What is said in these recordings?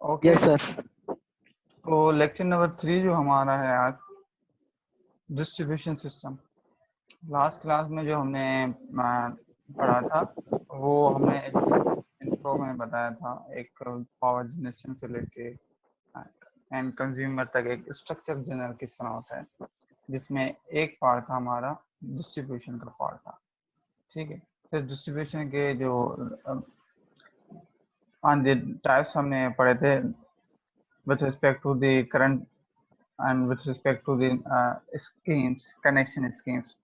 Okay, yes sir. तो lecture number 3 जो हमारा है आज, डिस्ट्रीब्यूशन सिस्टम। लास्ट क्लास में जो हमने पढ़ा था वो हमने इंट्रो में बताया था, एक पावर जनरेशन से लेके एंड कंज्यूमर तक एक स्ट्रक्चर जनरल किस तरह होता है, जिसमें एक पार्ट था हमारा डिस्ट्रीब्यूशन का पार्ट था। ठीक है, फिर डिस्ट्रीब्यूशन के जो टाइप्स हमने पढ़े थे with respect to the current and with respect to the schemes, connection schemes,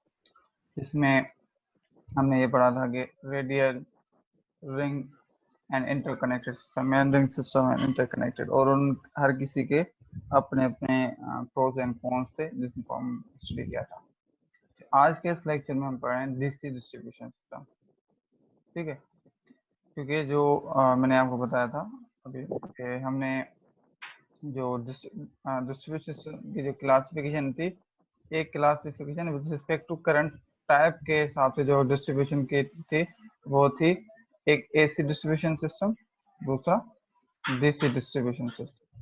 जिसमें हमने ये पढ़ा था कि radial, ring and interconnected system, ring system and interconnected, और उन हर किसी के अपने अपने प्रोज एंड कॉन्स थे जिसको हम स्टडी किया था। आज के इस लेक्चर में हम पढ़ रहे हैं डीसी डिस्ट्रीब्यूशन सिस्टम। ठीक है, क्योंकि जो मैंने आपको बताया था अभी कि हमने जो डिस्ट्रीब्यूशन सिस्टम की जो क्लासिफिकेशन थी, एक classification with respect to current type के हिसाब से जो डिस्ट्रीब्यूशन की थी वो थी एक एसी डिस्ट्रीब्यूशन सिस्टम, दूसरा डीसी डिस्ट्रीब्यूशन सिस्टम।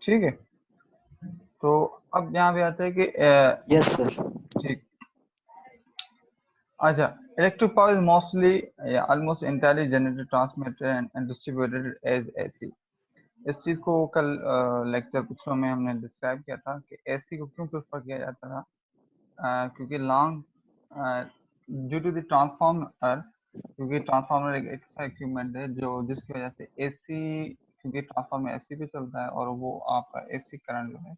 ठीक है, तो अब यहाँ पे आता है कि यस सर। ठीक, अच्छा, electric power is mostly almost entirely generated, transmitted and distributed as AC। इस चीज को कल लेक्चर पिछलों में हमने डिस्क्राइब किया था कि एसी को क्यों प्रेफर किया जाता था, क्योंकि long due to the transformer, क्योंकि ट्रांसफार्मर एक ऐसा इक्विपमेंट है जो जिसकी वजह से एसी, क्योंकि ट्रांसफार्मर एसी पे चलता है और वो आपका एसी करंट जो है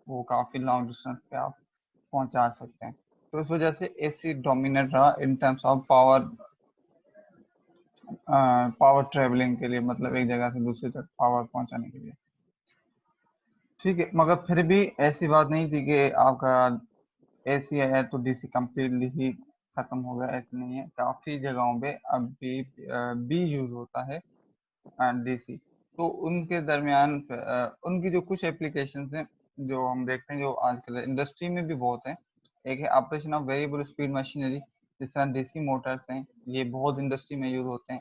वो काफी लॉन्ग डिस्टेंस पे आप पहुंचा सकते हैं। तो इस वजह से एसी डोमिनेट रहा in terms of power travelling के लिए, मतलब एक जगह से दूसरी तक पावर पहुंचाने के लिए। ठीक है, मगर फिर भी ऐसी बात नहीं थी कि आपका एसी है तो डीसी कम्प्लीटली ही खत्म हो गया, ऐसा नहीं है। काफी जगहों पे अब भी यूज होता है डीसी। तो उनके दरमियान उनकी जो कुछ एप्लीकेशंस हैं जो हम देखते हैं, जो आजकल इंडस्ट्री में भी बहुत है। एक है operation of variable speed machinery, जिस तरह डीसी मोटर्स हैं, ये बहुत इंडस्ट्री में यूज होते हैं।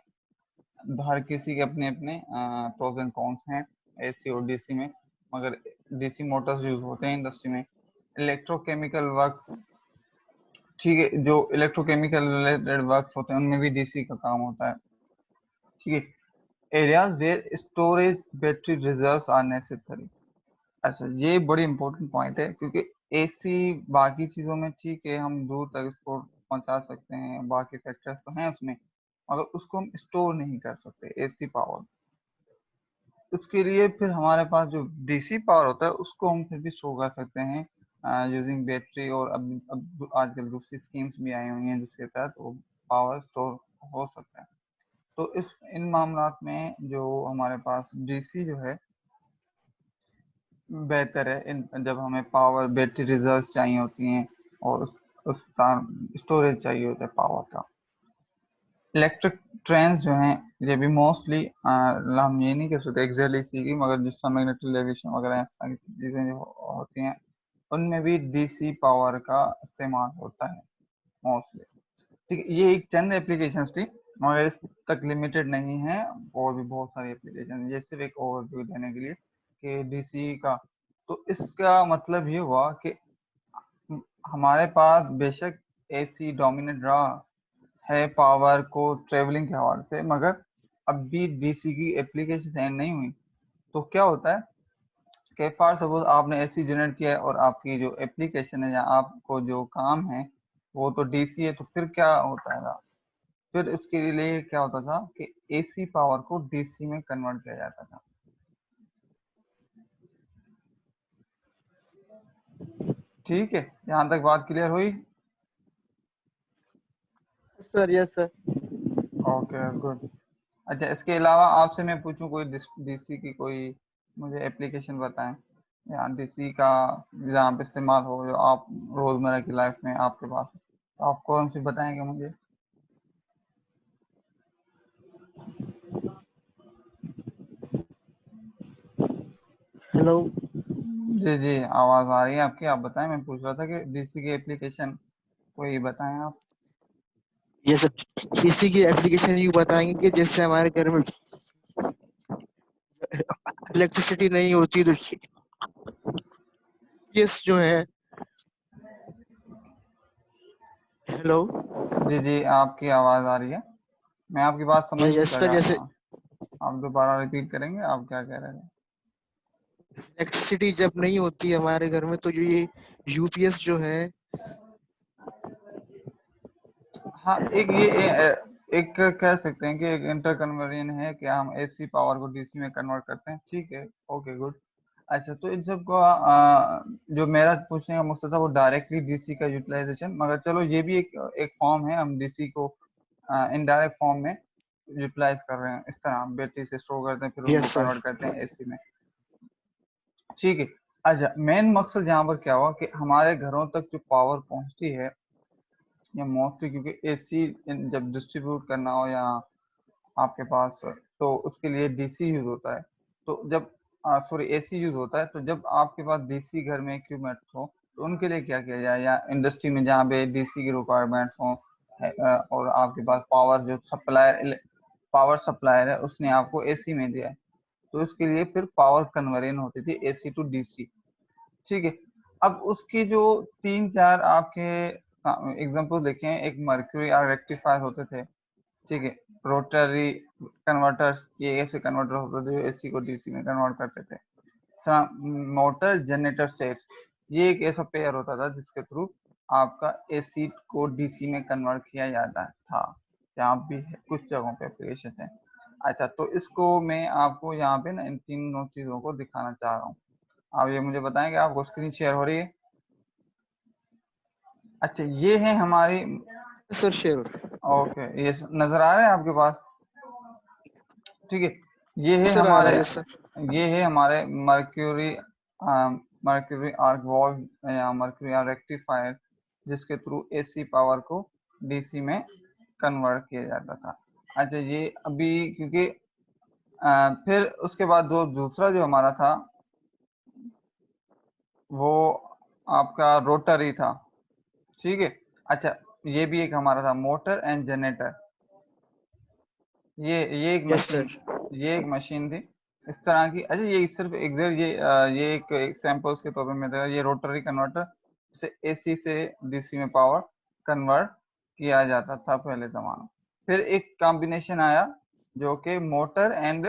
हर किसी के अपने अपने प्रोज एंड कॉन्स हैं एसी और डीसी में, मगर डीसी मोटर्स यूज होते हैं इंडस्ट्री में। इलेक्ट्रोकेमिकल वर्क, ठीक है, जो इलेक्ट्रोकेमिकल रिलेटेड वर्क्स होते हैं उनमें भी डीसी का काम होता है। ठीक है, areas where storage battery reserves are necessary. अच्छा, ये बड़ी इंपॉर्टेंट पॉइंट है, क्योंकि एसी बाकी चीजों में ठीक है, हम दूर तक इसको पहुंचा सकते हैं, बाकी फैक्टर्स तो हैं उसमें, मगर उसको हम स्टोर नहीं कर सकते एसी पावर। उसके लिए फिर हमारे पास जो डीसी पावर होता है उसको हम फिर भी स्टोर कर सकते हैं यूजिंग बैटरी, और अब आजकल दूसरी स्कीम्स भी आई हुई हैं जिसके तहत वो पावर स्टोर हो सकता है। तो इस इन मामलात में जो हमारे पास डीसी जो है बेहतर है, जब हमें पावर बैटरी रिजर्व चाहिए होती हैं और उस स्टोरेज चाहिए होता है पावर का। इलेक्ट्रिक ट्रेन्स जो हैं ये भी मोस्टली हम ये नहीं कह सकते एग्जैक्टली इसी की, मगर जिस समय मैग्नेटिक लेविएशन वगैरह सारी चीजें जो होती हैं उनमें भी डीसी पावर का इस्तेमाल होता है मोस्टली। ठीक है, ये एक चंद एप्लीकेशन थी मगर इस तक लिमिटेड नहीं है, और भी बहुत सारी एप्लीकेशन। ये सिर्फ एक ओवरव्यू देने के लिए कि डीसी का, तो इसका मतलब ये हुआ कि हमारे पास बेशक एसी डोमिनेट रहा है पावर को ट्रेवलिंग के हवाले से, मगर अब भी डीसी की एप्लीकेशन एंड नहीं हुई। तो क्या होता है कि फॉर सपोज आपने एसी जनरेट किया है और आपकी जो एप्लीकेशन है या आपको जो काम है वो तो डीसी है, तो फिर क्या होता है, फिर इसके लिए क्या होता था कि एसी पावर को डीसी में कन्वर्ट किया जाता था। ठीक है, यहाँ तक बात क्लियर हुई? Sir yes sir. Okay good. अच्छा, इसके अलावा आपसे मैं पूछूं कोई डीसी की कोई मुझे एप्लीकेशन बताएं, या डीसी का जहाँ पे इस्तेमाल हो, जो आप रोजमर्रा की लाइफ में आपके पास है, तो आप कौन सी बताएंगे मुझे? हेलो। जी जी, आवाज आ रही है आपकी, आप बताएं। मैं पूछ रहा था कि डीसी की एप्लीकेशन कोई बताएं आप। ये सर इसी की एप्लीकेशन यू बताएंगे कि जैसे हमारे घर में इलेक्ट्रिसिटी नहीं होती तो यूपीएस जो है। हेलो। जी जी, आपकी आवाज आ रही है, मैं आपकी बात समझ यस चुका। सर, जैसे आप दोबारा रिपीट करेंगे, आप क्या कह रहे हैं? इलेक्ट्रिसिटी जब नहीं होती है हमारे घर में तो ये यूपीएस जो है। हाँ, एक कह सकते हैं कि एक इंटर कन्वर्जन है कि हम एसी पावर को डीसी में कन्वर्ट करते हैं, ठीक है, ओके गुड। अच्छा, तो इन सब का जो मेरा पूछने का मकसद था वो डायरेक्टली डीसी का यूटिलाइजेशन, मगर चलो ये भी एक एक फॉर्म है, हम डीसी को इनडायरेक्ट फॉर्म में यूटिलाइज कर रहे हैं, इस तरह हम बैटरी से स्टोर करते हैं फिर उनको यस सर। कन्वर्ट करते हैं एसी में, ठीक है। अच्छा, मेन मकसद यहाँ पर क्या हुआ कि हमारे घरों तक जो पावर पहुंचती है या मोस्टली, क्योंकि एसी जब डिस्ट्रीब्यूट करना हो या आपके पास, तो उसके लिए डीसी यूज होता है। तो जब सॉरी एसी यूज होता है, तो जब आपके पास डीसी घर में इक्विपमेंट हो तो उनके लिए क्या किया जाए, या इंडस्ट्री में जहाँ पे डीसी की रिक्वायरमेंट्स हो और आपके पास पावर सप्लायर है उसने आपको एसी में दिया है, तो इसके लिए फिर पावर कन्वर्जन होती थी एसी टू डीसी, ठीक है। अब उसकी जो तीन चार आपके एग्जांपल देखें, एक मर्क्यूरी और रेक्टिफायर होते थे, ठीक है। रोटरी कन्वर्टर्स, ये ऐसे कन्वर्टर होते थे जो एसी को डीसी में कन्वर्ट करते थे। मोटर जनरेटर सेट्स, ये एक ऐसा पेयर होता था जिसके थ्रू आपका एसी को डीसी में कन्वर्ट किया जाता था, यहाँ भी है, कुछ जगहों पे एप्लीकेशन है। अच्छा, तो इसको मैं आपको यहाँ पे ना इन तीनों चीजों को दिखाना चाह रहा हूँ। आप ये मुझे बताएंगे, आपको स्क्रीन शेयर हो रही है? अच्छा, ये है हमारी, सर शेयर। ओके, ये नजर आ रहे हैं आपके पास, ठीक है। ये है सर आ रहा हमारे है सर। ये है हमारे मर्क्यूरी मर्क्यूरी आर्क वॉल्व या मर्क्यूरी आर्क रेक्टिफायर, जिसके थ्रू एसी पावर को डीसी में कन्वर्ट किया जाता था। अच्छा, ये अभी क्योंकि फिर उसके बाद दूसरा जो हमारा था वो आपका रोटरी था, ठीक है। अच्छा, ये भी एक हमारा था मोटर एंड जनरेटर, ये एक यस मशीन, सर। ये एक मशीन थी इस तरह की। अच्छा, ये सिर्फ ये एक सैंपल्स के तौर पे मैं ये रोटरी कन्वर्टर से एसी से डीसी में पावर कन्वर्ट किया जाता था पहले जमाना। फिर एक कॉम्बिनेशन आया जो कि मोटर एंड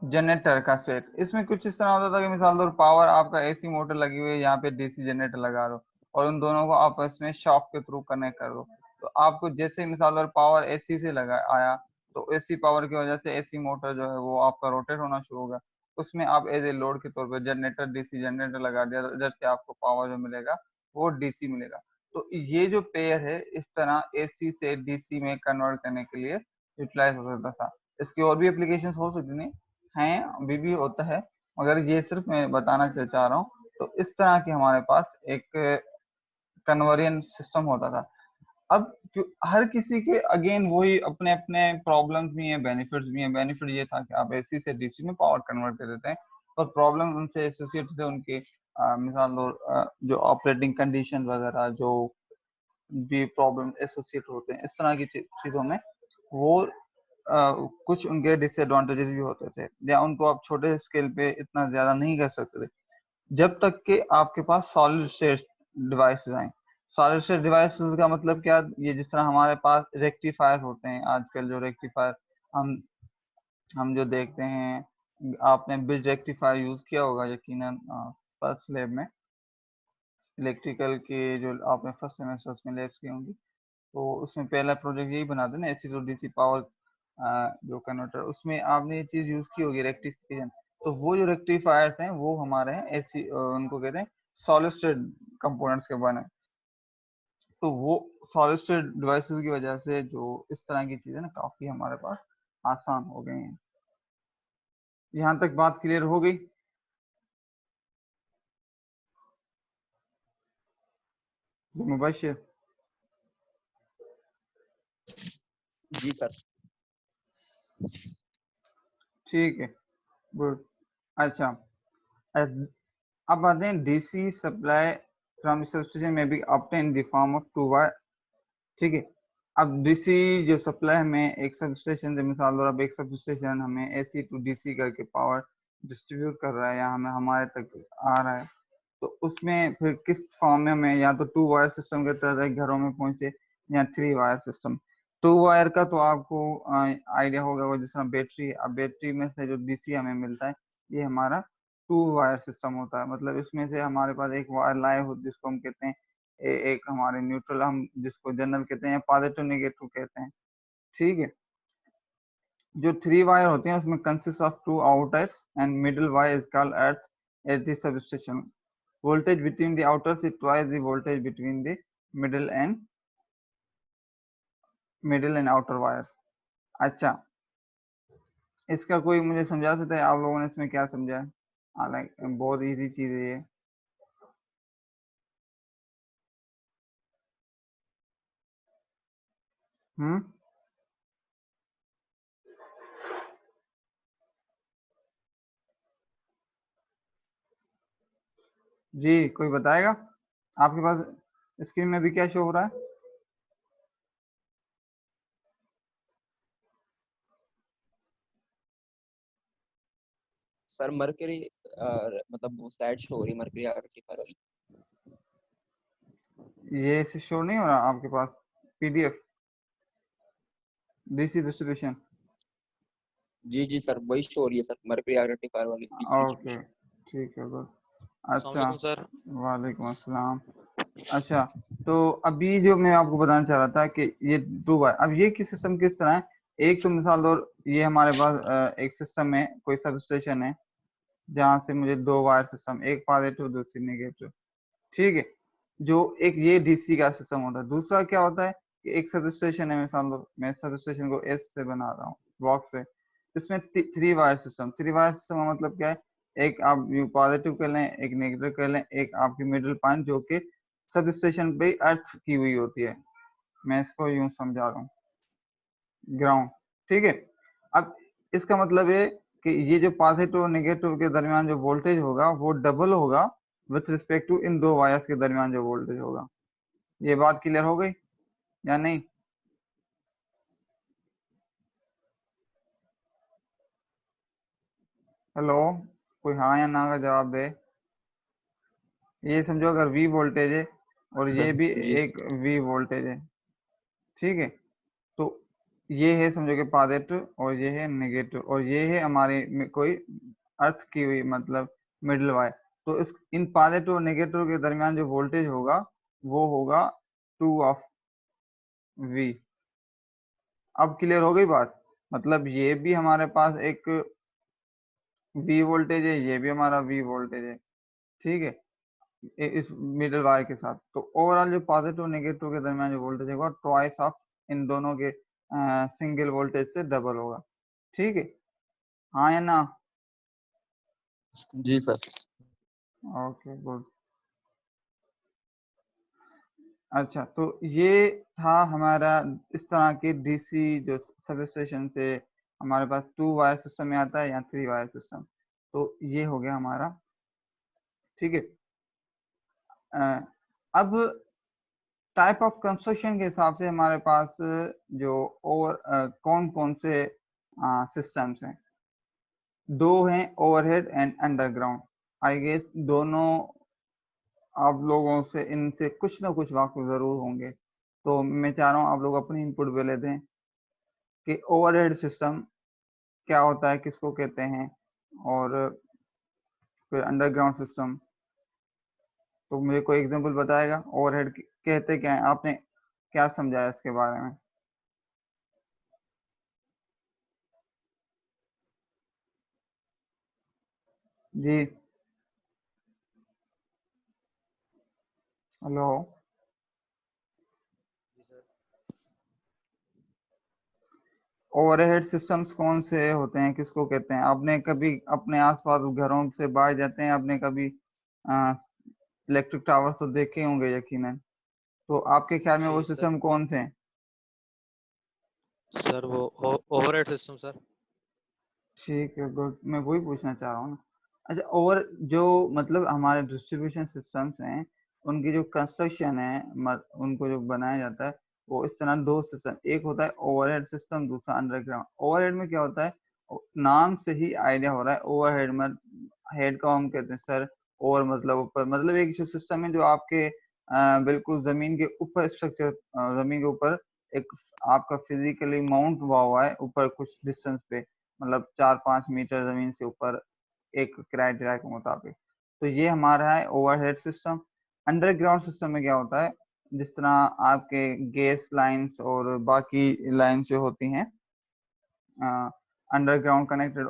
जनरेटर का सेट। इसमें कुछ इस तरह होता था कि मिसाल तौर पावर आपका एसी मोटर लगी हुई है, यहाँ पे डीसी जनरेटर लगा दो और उन दोनों को आपस में शॉक के थ्रू कनेक्ट कर दो, तो आपको जैसे मिसाल तौर पावर एसी से लगा आया, तो एसी पावर की वजह से एसी मोटर जो है वो आपका रोटेट होना शुरू होगा, उसमें आप एज ए लोड के तौर पर जनरेटर डीसी जनरेटर लगा दिया, इधर से आपको पावर जो मिलेगा वो डीसी मिलेगा। तो ये जो पेयर है इस तरह एसी से डीसी में कन्वर्ट करने के लिए यूटिलाइज हो सकता था। इसकी और भी एप्लीकेशन हो सकती थी, हैं, अभी भी होता है, मगर ये सिर्फ मैं बताना चाह रहा हूँ। तो इस तरह की हमारे पास एक कन्वर्जन सिस्टम होता था। अब हर किसी के अगेन वही अपने अपने प्रॉब्लम्स भी हैं, बेनिफिट्स भी हैं। बेनिफिट ये था कि आप एसी से डीसी में पावर कन्वर्ट कर देते हैं, और प्रॉब्लम उनसे एसोसिएट थे उनके मिसाल लो जो ऑपरेटिंग कंडीशन वगैरह जो भी प्रॉब्लम एसोसिएट होते हैं इस तरह की चीजों में, वो कुछ उनके डिसएडवांटेजेस भी होते थे, या उनको आप छोटे स्केल पे इतना ज्यादा नहीं कर सकते थे जब तक कि आपके पास सॉलिड स्टेट डिवाइसेस आए। सॉलिड स्टेट डिवाइसेस का मतलब क्या, ये जिस तरह हमारे पास रेक्टिफायर होते हैं आजकल, जो रेक्टिफायर हम हम जो देखते हैं, आपने ब्रिज रेक्टिफायर यूज किया होगा यकीनन फर्स्ट लैब में, इलेक्ट्रिकल के जो आपने फर्स्ट सेमेस्टर में लैब्स की होंगी, तो उसमें पहला प्रोजेक्ट यही बनाते ना, एसी टू डीसी पावर जो कन्वर्टर, उसमें आपने ये चीज यूज की होगी रेक्टिफिकेशन। तो वो जो रेक्टिफायर्स हैं वो हमारे हैं एसी, उनको कहते हैं सॉलिड स्टेट कंपोनेंट्स के बने। तो वो सॉलिड स्टेट डिवाइसेस की वजह से जो इस तरह की चीजें ना काफी हमारे पास आसान हो गई हैं। यहाँ तक बात क्लियर हो गई? मुबशिर, जी सर। ठीक है, गुड। अच्छा, अब आते हैं DC supply from substation may be obtain in the form of two wire, ठीक है। अब डीसी जो सप्लाई हमें एक सब स्टेशन से, मिसाल और अब एक सब स्टेशन हमें एसी टू डीसी करके पावर डिस्ट्रीब्यूट कर रहा है या हमें हमारे तक आ रहा है, तो उसमें फिर किस फॉर्म में हमें, या तो टू वायर सिस्टम के तहत घरों में पहुंचे या three wire system. Two wire का तो आपको आइडिया होगा, वो जिस तरह बैटरी, अब बैटरी में से जो डीसी हमें मिलता है ये हमारा टू वायर सिस्टम होता है। मतलब इसमें से हमारे पास एक वायर लाए हो जिसको हम कहते हैं एक हमारे न्यूट्रल, हम जिसको जनरल कहते हैं, पॉजिटिव नेगेटिव कहते हैं। ठीक है। जो थ्री वायर होते हैं उसमें consist of two outers and middle wire is called earth at the substation. Voltage between the outers is twice the voltage between the middle and outer wires. अच्छा, इसका कोई मुझे समझा सकता है आप लोगों ने इसमें क्या समझा है? हालांकि बहुत इजी चीज है ये। हम्म। जी, कोई बताएगा? आपके पास स्क्रीन में भी क्या शो हो रहा है? सर मर्करी मतलब वो साइड शो हो रही मर्करी रेक्टिफायर वाली। ये इसे शो नहीं हो रहा आपके पास पीडीएफ डीसी डिस्ट्रीब्यूशन? जी जी सर, वही शो हो रही है सर, मर्करी रेक्टिफायर वाली ओके, डिस्ट्रीब्यूशन। ठीक है, गुड। अस्सलाम अच्छा, वालेकुम सर। वालेकुम अस्सलाम। अच्छा, तो अभी जो मैं आपको बताना चाह रहा था कि ये दो बार, अब ये किस सिस्टम किस तरह है? एक तो मिसाल और ये हमारे पास एक सिस्टम है, कोई सब स्टेशन है जहाँ से मुझे दो वायर सिस्टम, एक पॉजिटिव दूसरी नेगेटिव। ठीक है। जो एक ये डीसी का सिस्टम होता है। दूसरा क्या होता है कि एक सब स्टेशन है, मिसाल लो मैं सब स्टेशन को एस से बना रहा हूँ, बॉक्स से। इसमें three wire system, three wire system का मतलब क्या है? एक आप पॉजिटिव कर लें, एक नेगेटिव कर लें, एक आपकी मिडिल पॉइंट जो कि सब स्टेशन पे अर्थ की हुई होती है। मैं इसको यूं समझा रहा हूँ, ग्राउंड। ठीक है। अब इसका मतलब है कि ये जो पॉजिटिव और नेगेटिव के दरमियान जो वोल्टेज होगा वो डबल होगा विथ रिस्पेक्ट टू इन दो वायर्स के दरमियान जो वोल्टेज होगा। ये बात क्लियर हो गई या नहीं? हेलो, कोई हाँ या ना का जवाब दे। ये समझो अगर V वोल्टेज है और ये सर भी जी एक V वोल्टेज है, ठीक है, तो ये है समझो कि पॉजिटिव और ये है नेगेटिव और ये है हमारे में कोई अर्थ की हुई मतलब मिडिल वायर। तो इस इन पॉजिटिव और नेगेटिव के दरमियान जो वोल्टेज होगा वो होगा 2 ऑफ V। अब क्लियर हो गई बात? मतलब ये भी हमारे पास एक V वोल्टेज है, ये भी हमारा V वोल्टेज है। ठीक है। इस मिडल वायर के साथ तो ओवरऑल जो पॉजिटिव नेगेटिव के दरमियान जो वोल्टेज होगा ट्वाइस ऑफ इन दोनों के सिंगल वोल्टेज से डबल होगा। ठीक है, हाँ या ना? जी सर। Okay, good. अच्छा, तो ये था हमारा इस तरह के डीसी जो सब स्टेशन से हमारे पास टू वायर सिस्टम में आता है या थ्री वायर सिस्टम। तो ये हो गया हमारा। ठीक है। अब टाइप ऑफ कंस्ट्रक्शन के हिसाब से हमारे पास जो और कौन कौन से सिस्टम्स हैं? दो हैं, overhead and underground. I guess दोनों आप लोगों से इनसे कुछ ना कुछ वाकिफ जरूर होंगे, तो मैं चाह रहा हूँ आप लोग अपनी इनपुट भी ले दें कि ओवरहेड सिस्टम क्या होता है, किसको कहते हैं, और फिर अंडरग्राउंड सिस्टम। तो मुझे कोई एग्जांपल बताएगा ओवरहेड कहते क्या है? आपने क्या समझा है इसके बारे में? जी, हेलो। ओवरहेड सिस्टम्स कौन से होते हैं, किसको कहते हैं? आपने कभी अपने आसपास घरों से बाहर जाते हैं, आपने कभी इलेक्ट्रिक टावर्स तो देखे होंगे यकीनन, तो आपके ख्याल में वो जी सर। सिस्टम कौन से हैं? सर वो ओवरहेड सिस्टम सर। ठीक है, गुड। मैं वही पूछना चाह रहा हूँ ना। अच्छा, और जो मतलब हमारे डिस्ट्रीब्यूशन सिस्टम्स हैं उनकी जो कंस्ट्रक्शन है, उनको जो बनाया जाता है वो इस तरह दो सिस्टम, एक होता है ओवरहेड सिस्टम, दूसरा अंडरग्राउंड। ओवरहेड में क्या होता है, नाम से ही आइडिया हो रहा है ओवरहेड में, हेड को हम कहते हैं सर, ओवर मतलब ऊपर, मतलब एक जो सिस्टम है जो आपके बिल्कुल जमीन के ऊपर स्ट्रक्चर, जमीन के ऊपर एक आपका फिजिकली माउंट हुआ है ऊपर कुछ डिस्टेंस पे, मतलब 4-5 मीटर जमीन से ऊपर एक क्राइटेरिया के मुताबिक। तो ये हमारा है ओवरहेड सिस्टम। अंडरग्राउंड सिस्टम में क्या होता है, जिस तरह आपके गैस लाइंस और बाकी लाइंस जो होती हैं अंडरग्राउंड कनेक्टेड,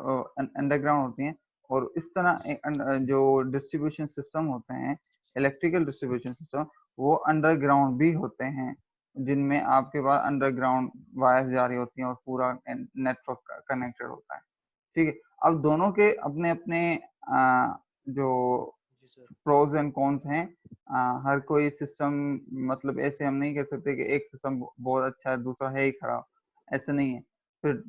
अंडरग्राउंड होती हैं, और इस तरह जो डिस्ट्रीब्यूशन सिस्टम होते हैं, इलेक्ट्रिकल डिस्ट्रीब्यूशन सिस्टम, वो अंडरग्राउंड भी होते हैं, जिनमें आपके पास अंडरग्राउंड वायर्स जारी होती हैं और पूरा नेटवर्क कनेक्टेड होता है। ठीक है, अब दोनों के अपने अपने जो जी सर। प्रोज एंड कॉन्स हैं। हर कोई सिस्टम, मतलब ऐसे हम नहीं कह सकते कि एक सिस्टम बहुत अच्छा है दूसरा है ही खराब, ऐसा नहीं है। फिर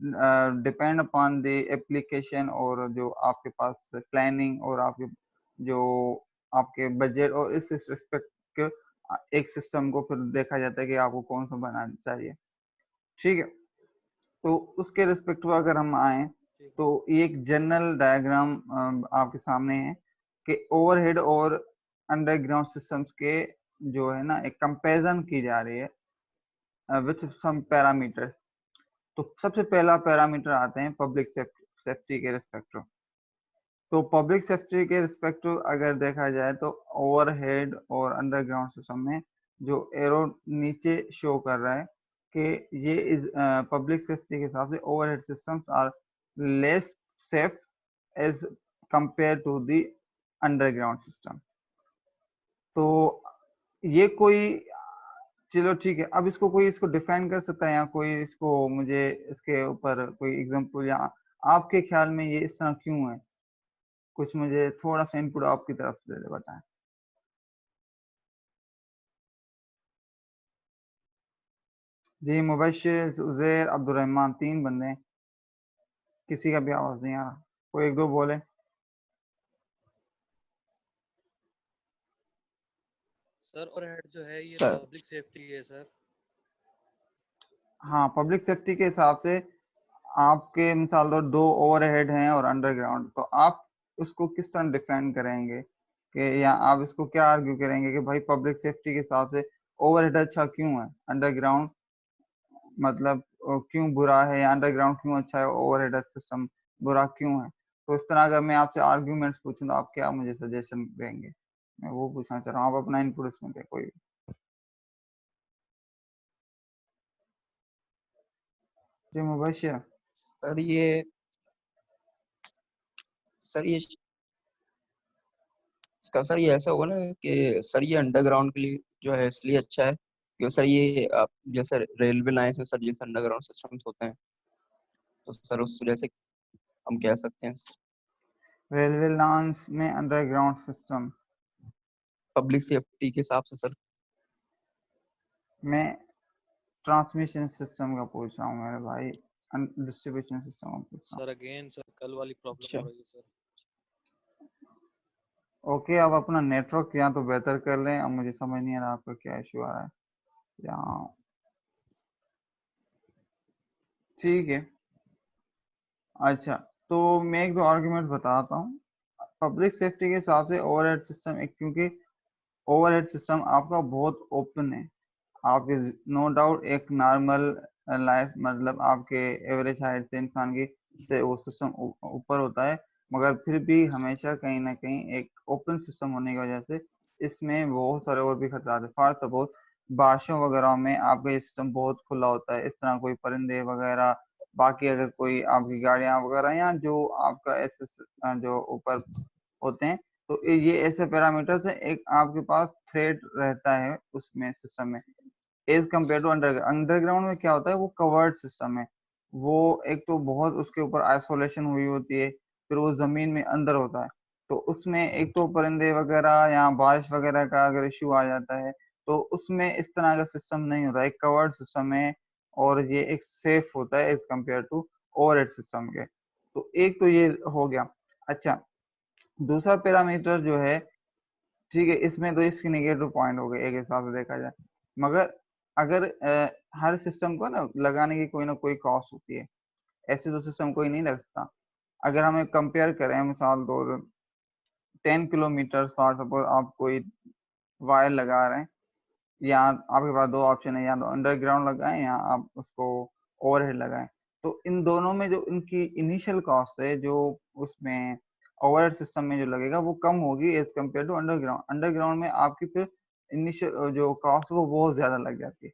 डिपेंड अपॉन द एप्लीकेशन और जो आपके पास प्लानिंग और आपके जो आपके बजट, और इस रिस्पेक्ट एक सिस्टम को फिर देखा जाता है कि आपको कौन सा बनाना चाहिए। ठीक है, तो उसके रिस्पेक्टिव अगर हम आए तो ये एक जनरल डायग्राम आपके सामने है कि ओवरहेड और अंडरग्राउंड सिस्टम्स के जो है ना एक कंपैरिजन की जा रही है विथ सम पैरामीटर्स। तो सबसे पहला पैरामीटर आते हैं पब्लिक सेफ्टी के रिस्पेक्टिव। तो पब्लिक सेफ्टी के रिस्पेक्टिव अगर देखा जाए तो ओवरहेड और अंडरग्राउंड सिस्टम में जो एरो नीचे शो कर रहा है कि ये इस पब्लिक सेफ्टी के हिसाब से overhead systems are less safe as compare to the underground system. तो ये कोई, चलो ठीक है, अब इसको कोई इसको डिफाइन कर सकता है, या कोई इसको मुझे इसके ऊपर कोई एग्जांपल, या आपके ख्याल में ये इस तरह क्यों है, कुछ मुझे थोड़ा सा इनपुट आपकी तरफ से बताएं। जी, मुबशिर, उजैर, अब्दुर्रहमान, 3 बंदे हैं, किसी का भी आवाज नहीं आ रहा, कोई एक दो बोले। सर ओवरहेड जो है ये सर पब्लिक सेफ्टी है सर। हाँ, पब्लिक सेफ्टी के हिसाब से आपके मिसाल दो दो ओवरहेड हैं और अंडरग्राउंड, तो आप उसको किस तरह डिफाइन करेंगे कि, या आप इसको क्या आर्ग्यू करेंगे कि भाई पब्लिक सेफ्टी के हिसाब से ओवरहेड अच्छा क्यों है, अंडरग्राउंड मतलब क्यों बुरा है, या अंडरग्राउंड क्यों अच्छा है, ओवरहेड सिस्टम बुरा क्यों है। तो इस तरह अगर मैं आपसे आर्ग्यूमेंट्स पूछूं तो आप क्या मुझे सजेशन देंगे, मैं वो पूछना चाह रहा हूँ, आप अपना इनपुट इसमें दें कोई। जी मुबशिर। सर ये सर ये इसका सर ये ऐसा होगा ना कि सर ये अंडरग्राउंड के लिए जो है इसलिए अच्छा है क्योंकि सर ये जैसे रेलवे लाइंस में सर जैसे अंडरग्राउंड सिस्टम्स होते हैं, तो सर उस वजह से हम कह सकते हैं रेलवे लाइंस में अंडरग्राउंड सिस्टम, पब्लिक सेफ्टी के हिसाब से सर। मैं ट्रांसमिशन सिस्टम का पूछ रहा हूँ मेरे भाई, डिस्ट्रीब्यूशन सिस्टम का पूछ रहा हूँ। सर अगेन सर कल वाली प्रॉब्लम अच्छा हो रही है सर। ओके, आप अपना नेटवर्क या तो बेहतर कर लें, अब मुझे समझ नहीं आ रहा आपका क्या इशू आ रहा है यहाँ। ठीक है, अच्छा, तो मैं एक दो आर्ग्यूमेंट बताता हूँ। पब्लिक सेफ्टी के हिसाब से ओवरहेड सिस्टम एक, क्योंकि ओवरहेड सिस्टम आपका बहुत ओपन है, आपके नो डाउट एक नॉर्मल लाइफ, मतलब आपके एवरेज हाइट से इंसान की से वो सिस्टम ऊपर होता है, मगर फिर भी हमेशा कहीं ना कहीं एक ओपन सिस्टम होने की वजह से इसमें बहुत सारे और भी खतरा है। फॉर सपोज बारिशों वगैरह में आपका ये सिस्टम बहुत खुला होता है, इस तरह कोई परिंदे वगैरह, बाकी अगर कोई आपकी गाड़ियां वगैरह, या जो आपका ऐसे जो ऊपर होते हैं, तो ये ऐसे पैरामीटर्स है, एक आपके पास थ्रेड रहता है उसमें सिस्टम में, as compare to underground. Underground में क्या होता है, वो कवर्ड सिस्टम है, वो एक तो बहुत उसके ऊपर आइसोलेशन हुई होती है, फिर वो जमीन में अंदर होता है, तो उसमें एक तो परिंदे वगैरह या बारिश वगैरह का अगर इश्यू आ जाता है, तो उसमें इस तरह का सिस्टम नहीं होता, एक कवर्ड सिस्टम है, और ये एक सेफ होता है as compare to overhead system के। तो एक तो ये हो गया। अच्छा, दूसरा पैरामीटर जो है, ठीक है, इसमें तो इसके नेगेटिव पॉइंट हो गए एक हिसाब से देखा जाए, मगर अगर हर सिस्टम को ना लगाने की कोई ना कोई कॉस्ट होती है, ऐसे तो सिस्टम कोई नहीं लग सकता। अगर हमें कंपेयर करें मिसाल तौर 10 किलोमीटर फॉर सपोज आप कोई वायर लगा रहे हैं, या आपके पास दो ऑप्शन है, या तो अंडरग्राउंड लगाएं या आप उसको ओवरहेड लगाएं। तो इन दोनों में जो इनकी इनिशियल कॉस्ट है, जो उसमें ओवरहेड सिस्टम में जो लगेगा वो कम होगी as compare to underground. Underground में आपकी फिर इनिशियल जो कॉस्ट है वो बहुत ज्यादा लग जाती है।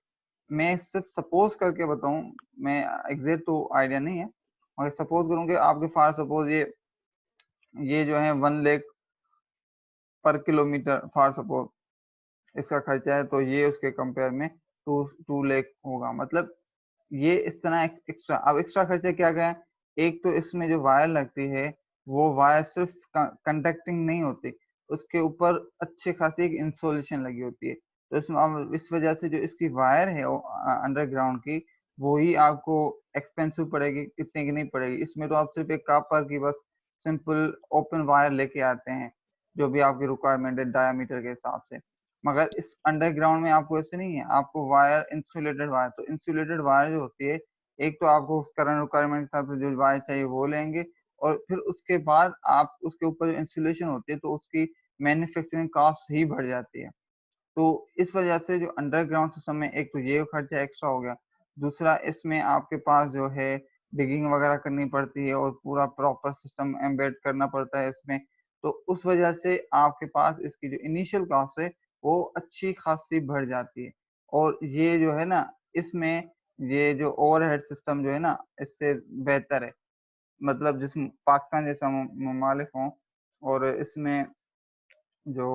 मैं सिर्फ सपोज करके बताऊं, मैं एग्जैक्ट तो आइडिया नहीं है, मगर सपोज करूँ कि आपके पास सपोज ये जो है 1 लाख पर किलोमीटर फॉर सपोज इसका खर्चा है, तो ये उसके कंपेयर में 2 लाख होगा। मतलब ये इस तरह एक्स्ट्रा। अब एक्स्ट्रा खर्चा क्या क्या है? एक तो इसमें जो वायर लगती है वो वायर सिर्फ कंडक्टिंग नहीं होती, उसके ऊपर अच्छी खासी एक इंसुलेशन लगी होती है। तो इसमें अब इस वजह से जो इसकी वायर है अंडरग्राउंड की, वो ही आपको एक्सपेंसिव पड़ेगी, इतने की नहीं पड़ेगी। इसमें तो आप सिर्फ एक कॉपर की बस सिंपल ओपन वायर लेके आते हैं, जो भी आपकी रिक्वायरमेंट है डायमीटर के हिसाब से। मगर इस अंडरग्राउंड में आपको ऐसे नहीं है, आपको वायर इंसुलेटेड वायर, तो इंसुलेटेड वायर जो होती है, एक तो आपको करंट रिक्वायरमेंट के हिसाब से जो वायर चाहिए वो लेंगे, और फिर उसके बाद आप उसके ऊपर इंसुलेशन होती है तो उसकी मैन्युफैक्चरिंग कॉस्ट ही बढ़ जाती है। तो इस वजह से जो अंडरग्राउंड सिस्टम में एक तो ये खर्चा एक्स्ट्रा हो गया, दूसरा इसमें आपके पास जो है डिगिंग वगैरह करनी पड़ती है और पूरा प्रॉपर सिस्टम एम्बेड करना पड़ता है इसमें। तो उस वजह से आपके पास इसकी जो इनिशियल कॉस्ट है वो अच्छी खासी बढ़ जाती है। और ये जो है ना, इसमें ये जो ओवरहेड सिस्टम जो है ना, इससे बेहतर है। मतलब जिस पाकिस्तान जैसा ममालिक हों, और इसमें जो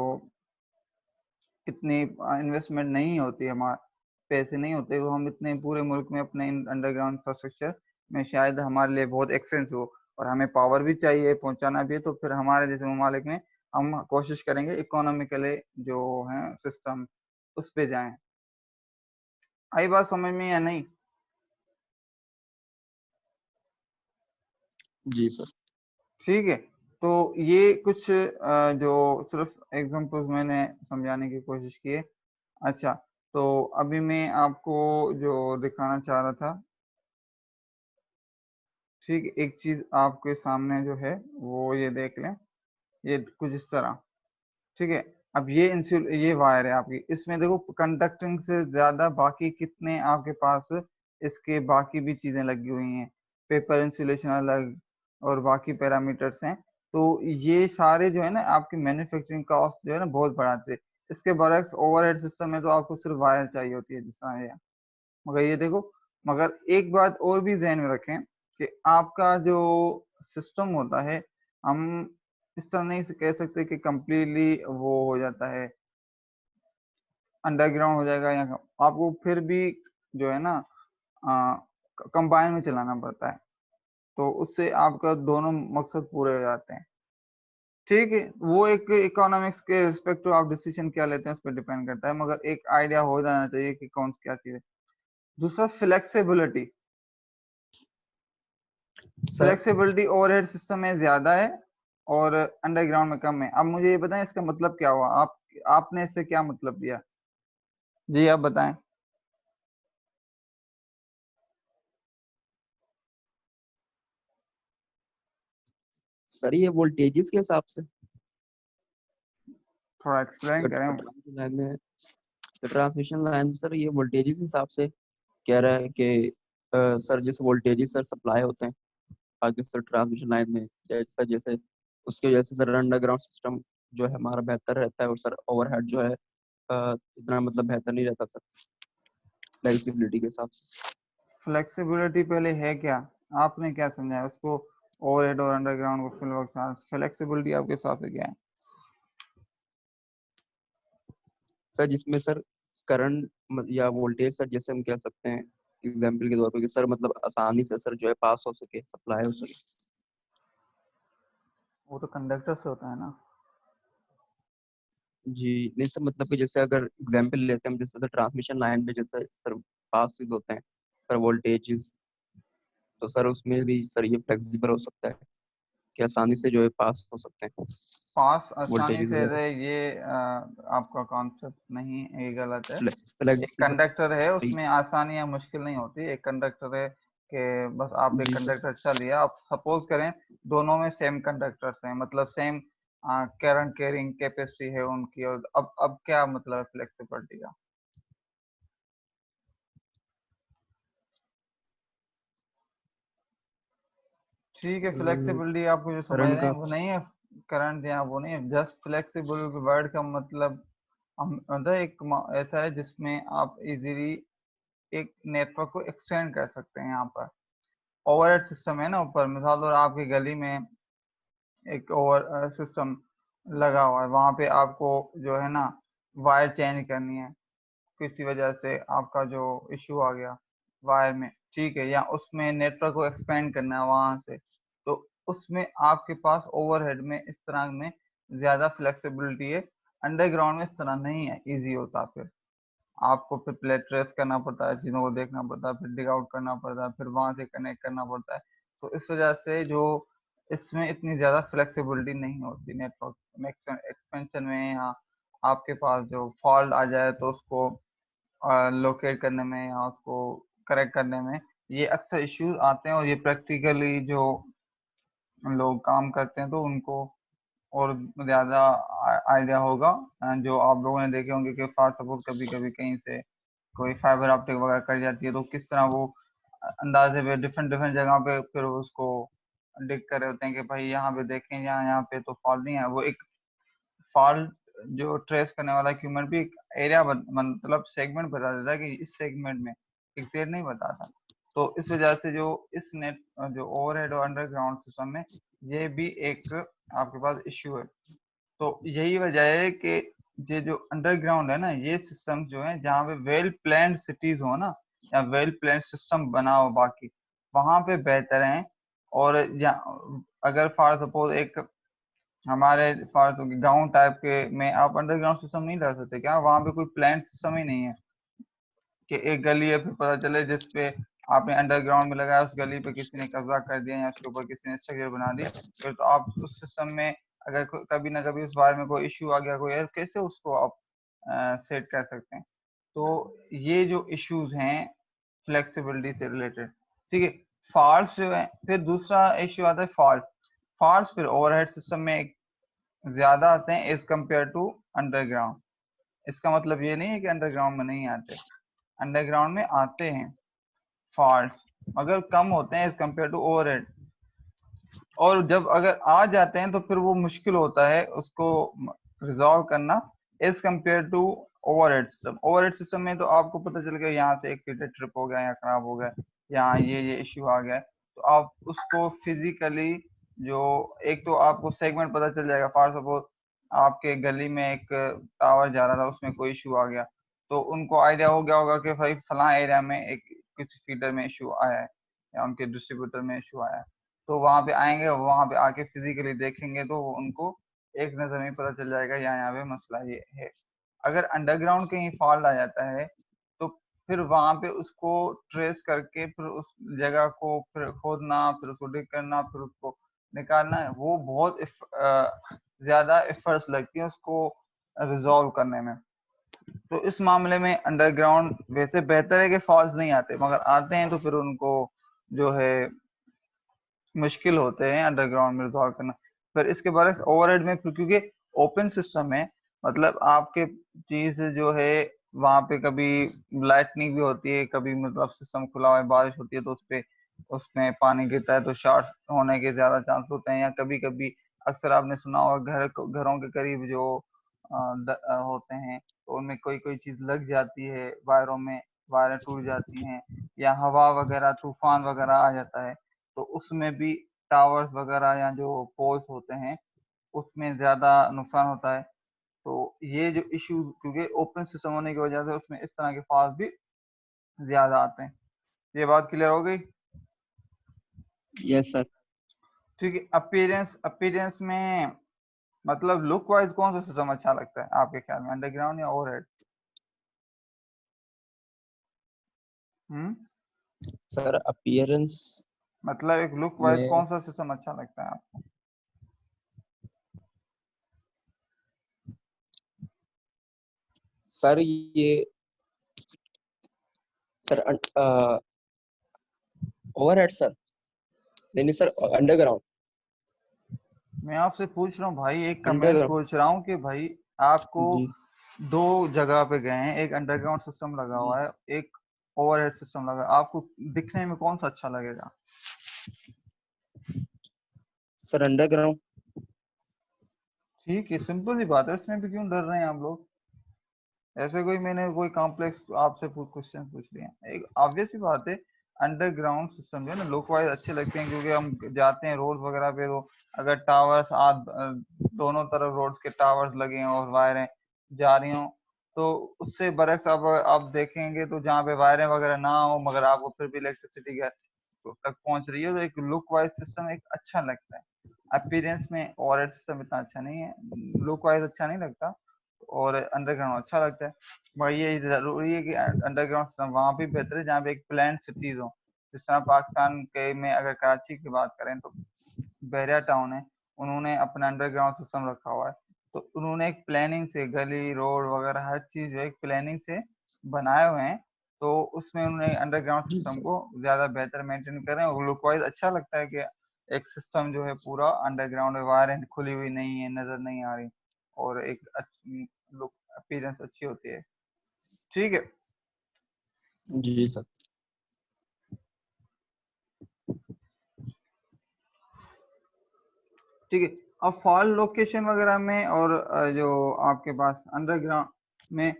इतनी इन्वेस्टमेंट नहीं होती, हमारे पैसे नहीं होते, वो हम इतने पूरे मुल्क में अपने अंडरग्राउंड इंफ्रास्ट्रक्चर में शायद हमारे लिए बहुत एक्सपेंसिव हो, और हमें पावर भी चाहिए, पहुंचाना भी है, तो फिर हमारे जैसे ममालिक में हम कोशिश करेंगे इकोनॉमिकली जो है सिस्टम उस पे जाएं। आई बात समझ में या नहीं? जी सर। ठीक है। तो ये कुछ जो सिर्फ एग्जांपल्स मैंने समझाने की कोशिश की है। अच्छा, तो अभी मैं आपको जो दिखाना चाह रहा था, ठीक, एक चीज आपके सामने जो है वो ये देख लें, ये कुछ इस तरह। ठीक है। अब ये वायर है आपकी, इसमें देखो कंडक्टिंग से ज्यादा बाकी कितने आपके पास इसके बाकी भी चीजें लगी हुई हैं, पेपर इंसुलेशन अलग और बाकी पैरामीटर्स हैं। तो ये सारे जो है ना आपकी मैन्युफैक्चरिंग कॉस्ट जो है ना बहुत बढ़ाते हैं। इसके बरक्स ओवरहेड सिस्टम में तो आपको सिर्फ वायर चाहिए होती है, जिस तरह ये। मगर ये देखो, मगर एक बात और भी ध्यान में रखें कि आपका जो सिस्टम होता है, हम इस तरह नहीं कह सकते कि कंप्लीटली वो हो जाता है, अंडरग्राउंड हो जाएगा, या आपको फिर भी जो है ना कंबाइन में चलाना पड़ता है। तो उससे आपका दोनों मकसद पूरे हो जाते हैं। ठीक है, वो एक इकोनॉमिक्स के रिस्पेक्ट टू आप डिसीजन क्या लेते हैं उस पर डिपेंड करता है, मगर एक आइडिया हो जाना चाहिए कि कौन सी क्या चीज है। दूसरा flexibility. Sir flexibility overhead system में ज्यादा है और अंडरग्राउंड में कम है। अब मुझे ये बताएं इसका मतलब क्या हुआ, आपने इससे क्या मतलब दिया? जी आप बताएं। सर ये वोल्टेजेस के हिसाब से थोड़ा एक्सप्लेन करें। ट्रांसमिशन लाइन में, तो ट्रांसमिशन लाइन में सर ये वोल्टेजेस के हिसाब से कह रहा है कि सर जैसे वोल्टेजेस सर सप्लाई होते हैं आगे सर ट्रांसमिशन लाइन में, जैसे जैसे उसकी वजह से सर अंडरग्राउंड सिस्टम जो है हमारा बेहतर रहता है, और सर ओवरहेड जो है इतना मतलब बेहतर नहीं रहता सर फ्लेक्सिबिलिटी के हिसाब से। फ्लेक्सिबिलिटी पहले है क्या, आपने क्या समझा उसको? ओवरहेड और अंडरग्राउंड को फ्लेक्सिबिलिटी आपके हिसाब से क्या है? सर जिसमें सर करंट या वोल्टेज सर जैसे हम कह सकते हैं एग्जाम्पल के तौर पर कि सर मतलब आसानी से सर जो है पास हो सके, सप्लाई हो सके। वो तो कंडक्टर से होता है ना। जी नहीं सर, मतलब कि जैसे अगर एग्जाम्पल लेते हैं हम, जैसे सर ट्रांसमिशन लाइन पे जैसे सर पासिस होते हैं सर वोल्टेजेस, तो सर उसमें भी सर ये फ्लेक्सिबल हो सकता है। कि आसानी से जो है पास हो सकते हैं पास आसानी वोल्टेज से वगैरह। रहे, ये आपका कॉन्सेप्ट नहीं है, ये गलत है। एक फ्लेक्सिबल कंडक्टर है, उसमें आसानी या मुश्किल नहीं होती। एक कंडक्टर है कि बस आप एक जी सर। कंडक्टर अच्छा लिया, आप सपोज करें दोनों में सेम कंडक्टर्स हैं, मतलब सेम करंट कैरिंग कैपेसिटी है उनकी, और अब क्या मतलब है फ्लेक्सिबिलिटी का? ठीक है, फ्लेक्सिबिलिटी आपको जो समझ करंट रहे का हैं वो नहीं है, करंट या वो नहीं है, जस्ट फ्लेक्सिबल वर्ड का मतलब हम मतलब ऐसा है जिसमें आप इजीली एक नेटवर्क को एक्सटेंड कर सकते हैं। यहाँ पर ओवरहेड सिस्टम है ना ऊपर, मिसाल और आपकी गली में एक ओवर सिस्टम लगा हुआ है, वहां पे आपको जो है ना वायर चेंज करनी है, किसी वजह से आपका जो इश्यू आ गया वायर में, ठीक है, या उसमें नेटवर्क को एक्सपेंड करना है वहां से, तो उसमें आपके पास ओवरहेड में इस तरह में ज्यादा फ्लेक्सिबिलिटी है। अंडरग्राउंड में इस तरह नहीं है, इजी होता। फिर आपको फिर प्लेट ट्रेस करना पड़ता है, चीज़ों को देखना पड़ता है, फिर डिग आउट करना पड़ता है, फिर वहां से कनेक्ट करना पड़ता है। तो इस वजह से जो इसमें इतनी ज़्यादा फ्लेक्सिबिलिटी नहीं होती नेटवर्क में एक्सपेंशन में, या आपके पास जो फॉल्ट आ जाए तो उसको लोकेट करने में या उसको करेक्ट करने में ये अक्सर इश्यूज आते हैं। और ये प्रैक्टिकली जो लोग काम करते हैं तो उनको और ज़्यादा आइडिया होगा। जो आप लोगों ने देखे होंगे कि फॉर सपोज कभी कभी कहीं से कोई फाइबर ऑप्टिक वगैरह कर जाती है, तो किस तरह वो अंदाजे पे डिफरेंट डिफरेंट जगह पे फिर उसको डिग कर रहे होते हैं कि भाई यहाँ पे देखें, यहाँ यहाँ पे तो फॉल्ट नहीं है। वो एक फॉल्ट जो ट्रेस करने वाला इक्विपमेंट भी एक एरिया मतलब सेगमेंट बता देता है कि इस सेगमेंट में, एग्जैक्ट नहीं बताता। तो इस वजह से जो इस नेट जो ओवरहेड और अंडरग्राउंड सिस्टम में ये भी एक आपके पास इश्यू है। तो यही वजह है कि ये जो अंडरग्राउंड है ना, ये सिस्टम जो है जहाँ पे वेल प्लान्ड सिटीज हो ना, या वेल प्लान्ड सिस्टम बना हो बाकी, वहां पे बेहतर है। और अगर फॉर सपोज एक हमारे पास गांव टाइप के में आप अंडरग्राउंड सिस्टम नहीं ला सकते क्या? वहां पे कोई प्लान सिस्टम ही नहीं है कि एक गली है फिर पता चले जिसपे आपने अंडरग्राउंड में लगाया, उस गली पे किसी ने कब्जा कर दिया या उसके ऊपर किसी ने स्ट्रक्चर बना दी, फिर तो आप उस सिस्टम में अगर कभी ना कभी उस बारे में कोई इश्यू आ गया, कोई कैसे उसको आप सेट कर सकते हैं? तो ये जो इश्यूज हैं फ्लेक्सिबिलिटी से रिलेटेड, ठीक है। फॉल्ट जो है, फिर दूसरा इश्यू आता है फॉल्ट। फॉल्ट फिर ओवरहेड सिस्टम में ज्यादा आते हैं एज कम्पेयर टू अंडरग्राउंड। इसका मतलब ये नहीं है कि अंडरग्राउंड में नहीं आते, अंडरग्राउंड में आते हैं फॉल्ट्स, मगर कम होते हैं एज कम्पेयर टू ओवरहेड। और जब अगर आ जाते हैं तो फिर वो मुश्किल होता है उसको रिजॉल्व करना as compare to overhead system. Overhead system में तो आपको पता चल गया यहाँ से एक फीडर ट्रिप हो गया या खराब हो गया, यहाँ ये इश्यू आ गया है, तो आप उसको फिजिकली जो एक तो आपको सेगमेंट पता चल जाएगा। फॉर सपोज आपके गली में एक टावर जा रहा था, उसमें कोई इश्यू आ गया, तो उनको आइडिया हो गया होगा कि भाई फलां एरिया में एक किसी फीडर में इश्यू आया है या उनके डिस्ट्रीब्यूटर में इश्यू आया है। तो वहां पे आएंगे, वहां पे आके फिजिकली देखेंगे तो उनको एक नजर में पता चल जाएगा यहाँ पे मसला ये है। अगर अंडरग्राउंड कहीं फॉल्ट आ जाता है तो फिर वहां पे उसको ट्रेस करके फिर उस जगह को फिर खोदना, फिर उसको डिग करना, फिर उसको निकालना, वो बहुत ज्यादा एफर्ट्स लगती है उसको रिजॉल्व करने में। तो इस मामले में अंडरग्राउंड वैसे बेहतर है कि फॉल्ट नहीं आते, मगर आते हैं तो फिर उनको जो है मुश्किल होते हैं अंडरग्राउंड में रिजॉल्व करना। फिर इसके बाद ओवरहेड में क्योंकि ओपन सिस्टम है, मतलब आपके चीज जो है वहां पे कभी लाइटनिंग भी होती है, कभी मतलब सिस्टम खुला हुआ है, बारिश होती है तो उसमें पानी गिरता है तो शॉर्ट होने के ज्यादा चांस होते हैं। या कभी कभी अक्सर आपने सुना होगा घरों के करीब जो होते हैं तो उनमें कोई कोई चीज लग जाती है वायरों में, वायरें टूट जाती हैं, या हवा वगैरह तूफान वगैरह आ जाता है, तो उसमें भी टावर्स वगैरह या जो पोल्स होते हैं उसमें ज्यादा नुकसान होता है। तो ये जो इश्यू क्योंकि ओपन सिस्टम होने की वजह से उसमें इस तरह के फॉल्ट भी ज्यादा आते हैं। ये बात क्लियर हो गई? Yes sir. ठीक है। अपीयरेंस अपीयरेंस में मतलब लुक वाइज कौन सा सिस्टम अच्छा लगता है आपके ख्याल में, अंडरग्राउंड या ओवरहेड? हम्म सर अपीयरेंस मतलब एक लुक वाइज में कौन सा सिस्टम अच्छा लगता है आपको? सर ये सर ओवरहेड सर, नहीं सर, अंडरग्राउंड। मैं आपसे पूछ रहा हूँ भाई, एक कमेंट्स अंडरग्राउंड पूछ रहा हूँ कि भाई आपको जी दो जगह पे गए हैं, एक अंडरग्राउंड सिस्टम लगा जी हुआ है, एक ओवरहेड सिस्टम लगा है, आपको दिखने में कौन सा अच्छा लगेगा? Sir, underground. ठीक है, सिंपल सी बात है, इसमें भी क्यों डर रहे हैं आप लोग? ऐसे कोई मैंने कोई कॉम्प्लेक्स आपसे क्वेश्चन पूछ लिया, एक ऑब्वियस सी बात है। अंडरग्राउंड सिस्टम जो है ना, लुक वाइज अच्छे लगते हैं, क्योंकि हम जाते हैं रोड वगैरह पे, तो अगर टावर्स दोनों तरफ रोड्स के टावर्स लगे हैं और वायरें जा रही हों, तो उससे बरक्स अब आप देखेंगे तो जहाँ पे वायरें वगैरह ना हो मगर आपको फिर भी इलेक्ट्रिसिटी तक पहुंच रही है, तो एक लुक वाइज सिस्टम एक अच्छा लगता है। अपीयरेंस में और सिस्टम इतना अच्छा नहीं है, लुक वाइज अच्छा नहीं लगता, और अंडरग्राउंड अच्छा लगता है। मगर ये जरूरी है कि अंडरग्राउंड सिस्टम वहां पे बेहतर है जहाँ पे एक प्लान सिटीज हो। जिस तरह पाकिस्तान के में अगर कराची की बात करें तो बहरिया टाउन है, उन्होंने अपना अंडरग्राउंड सिस्टम रखा हुआ है। तो उन्होंने एक प्लानिंग से गली रोड वगैरह हर चीज जो है एक प्लानिंग से बनाए हुए हैं, तो उसमें उन्होंने अंडरग्राउंड जी सिस्टम सर। को ज्यादा बेहतर मेंटेन कर रहे हैं, और लुक वाइज अच्छा लगता है कि एक सिस्टम जो है पूरा अंडरग्राउंड है, वायरें खुली हुई नहीं है, नजर नहीं आ रही, और एक अच्छी लुक अपीयरेंस अच्छी होती है। ठीक है। जी सर। ठीक है। अब फॉल्ट लोकेशन वगैरह में और जो आपके पास अंडरग्राउंड में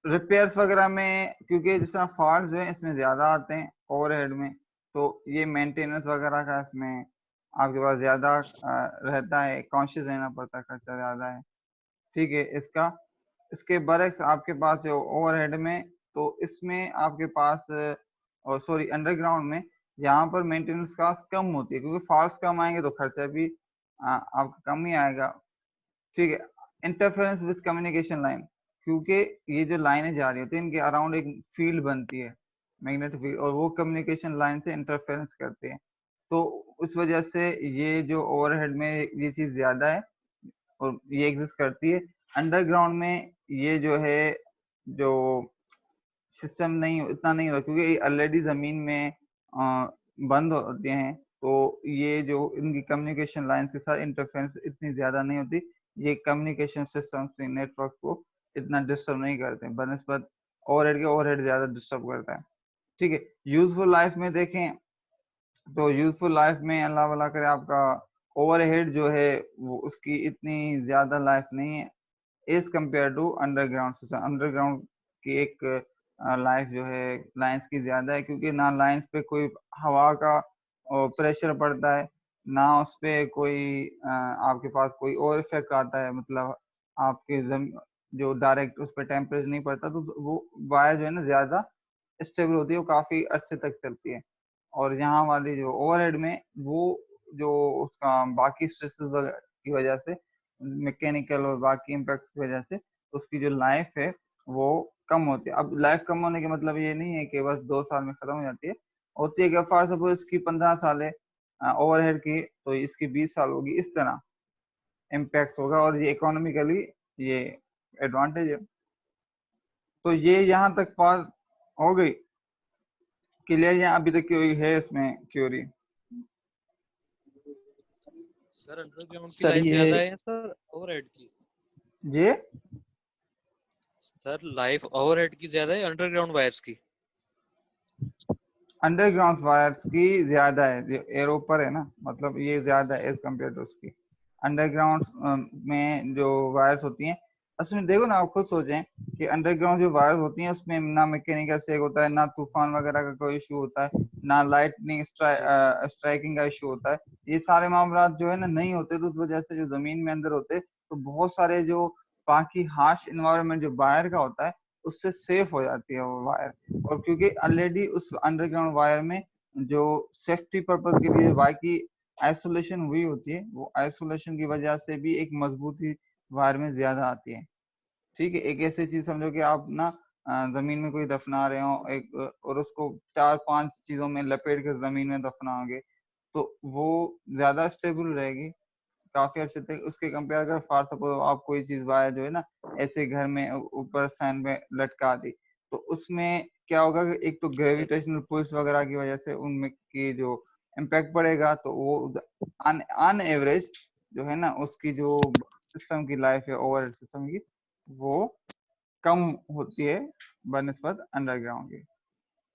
रिपेयर्स वगैरह में, क्योंकि जिस तरह फॉल्ट जो है इसमें ज्यादा आते हैं ओवरहेड में, तो ये मेंटेनेंस वगैरह का इसमें आपके पास ज्यादा रहता है, कॉन्शियस रहना पड़ता है, खर्चा ज्यादा है। ठीक है। इसके बरक्स आपके पास जो ओवरहेड में, तो इसमें आपके पास और सॉरी अंडरग्राउंड में यहाँ पर मेंटेनेंस कॉस्ट कम होती है, क्योंकि फॉल्स कम आएंगे तो खर्चा भी आपका कम ही आएगा। ठीक है। इंटरफेरेंस विद कम्युनिकेशन लाइन, क्योंकि ये जो लाइनें जा रही होती हैं इनके अराउंड एक फील्ड बनती है, मैग्नेटिक फील्ड, और वो कम्युनिकेशन लाइन से इंटरफेरेंस करते हैं, तो उस वजह से ये जो ओवरहेड में ये चीज ज्यादा है और ये एग्जिस्ट करती है। अंडरग्राउंड में ये जो है, जो सिस्टम नहीं इतना नहीं होता, क्योंकि ऑलरेडी जमीन में बंद होते हैं, तो ये जो इनकी कम्युनिकेशन लाइन के साथ इंटरफेरेंस इतनी ज्यादा नहीं होती, ये कम्युनिकेशन सिस्टम से नेटवर्क को इतना डिस्टर्ब नहीं करते बनस्पत ओवरहेड के, ओवरहेड ज्यादा डिस्टर्ब करता है। ठीक है। यूजफुल लाइफ में देखें तो यूजफुल लाइफ में अल्लाह भला करे आपका ओवरहेड जो है वो उसकी इतनी ज्यादा लाइफ नहीं है as compare to underground system. Underground की एक लाइफ जो है लाइंस की ज्यादा है, क्योंकि ना लाइंस पे कोई हवा का प्रेशर पड़ता है, ना उस पे कोई आपके पास कोई और इफेक्ट आता है, मतलब आपके जो डायरेक्ट उस पर टेम्परेचर नहीं पड़ता, तो वो वायर जो है ना ज्यादा स्टेबल होती है, वो काफी अरसे तक चलती है। और यहाँ वाली जो ओवरहेड में वो जो उसका बाकी स्ट्रेसेस की वजह से, मैकेनिकल और बाकी इम्पैक्ट की वजह से उसकी जो लाइफ है वो कम होती है। अब लाइफ कम होने का मतलब ये नहीं है कि बस 2 साल में खत्म हो जाती है, होती है कि फॉर सपोज इसकी 15 साल है ओवरहेड की, तो इसकी 20 साल होगी, इस तरह इम्पैक्ट होगा, और ये इकोनॉमिकली ये एडवांटेज है। तो ये यहाँ तक बात हो गई क्लियर, या अभी तक कोई है इसमें क्यूरी? सर अंडरग्राउंड की सर लाइफ ये ज्यादा है सर ओवरहेड की? ये सर लाइफ ओवरहेड की ज्यादा है अंडरग्राउंड वायर्स की? अंडरग्राउंड वायर्स की ज्यादा है, जो एयर ऊपर है ना, मतलब ये ज्यादा है एज कम्पेयर टू उसकी। अंडरग्राउंड में जो वायर्स होती हैं, असली में देखो ना, आप खुद सोचें कि अंडरग्राउंड जो वायर्स होती हैं उसमें ना मैकेनिकल शेक होता है, ना तूफान वगैरह का कोई इशू होता है, ना लाइटनिंग जी स्ट्राइकिंग का इशू होता है। ये सारे मामला जो है ना नहीं होते, तो उस वजह से जो जमीन में अंदर होते, तो बहुत सारे जो बाकी हार्श इन्वायरमेंट जो वायर का होता है उससे सेफ हो जाती है वो वायर। और क्योंकि ऑलरेडी उस अंडरग्राउंड वायर में जो सेफ्टी पर्पज के लिए वायर की आइसोलेशन हुई होती है, वो आइसोलेशन की वजह से भी एक मजबूती वायर में ज्यादा आती है। ठीक है। एक ऐसी चीज समझो कि आप ना जमीन में कोई दफना रहे हो एक, और उसको 4-5 चीजों में लपेट कर जमीन में दफनाओगे, तो वो ज्यादा स्टेबल रहेगी काफी अर्से तक उसके कंपेयर कर फॉर सपोज आप कोई चीज वायर जो है ना ऐसे घर में ऊपर सैंड में लटका दी, तो उसमें क्या होगा कि एक तो ग्रेविटेशनल पुल्स वगैरह की वजह से उनमें की जो इम्पैक्ट पड़ेगा, तो वो ऑन एवरेज जो है ना उसकी जो सिस्टम की लाइफ है ओवरहेड सिस्टम की वो कम होती है बनिस्बत अंडरग्राउंड की।